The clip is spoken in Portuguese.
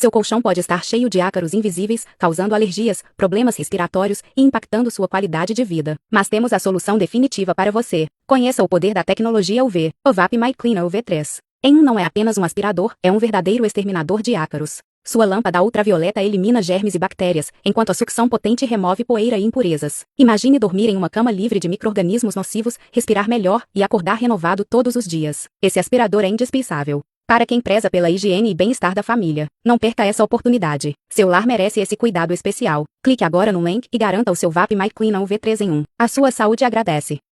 Seu colchão pode estar cheio de ácaros invisíveis, causando alergias, problemas respiratórios e impactando sua qualidade de vida. Mas temos a solução definitiva para você. Conheça o poder da tecnologia UV. Ovap MyCleaner UV3. Não é apenas um aspirador, é um verdadeiro exterminador de ácaros. Sua lâmpada ultravioleta elimina germes e bactérias, enquanto a sucção potente remove poeira e impurezas. Imagine dormir em uma cama livre de micro-organismos nocivos, respirar melhor e acordar renovado todos os dias. Esse aspirador é indispensável para quem preza pela higiene e bem-estar da família. Não perca essa oportunidade. Seu lar merece esse cuidado especial. Clique agora no link e garanta o seu VAP MyCleaner UV3 em 1. A sua saúde agradece.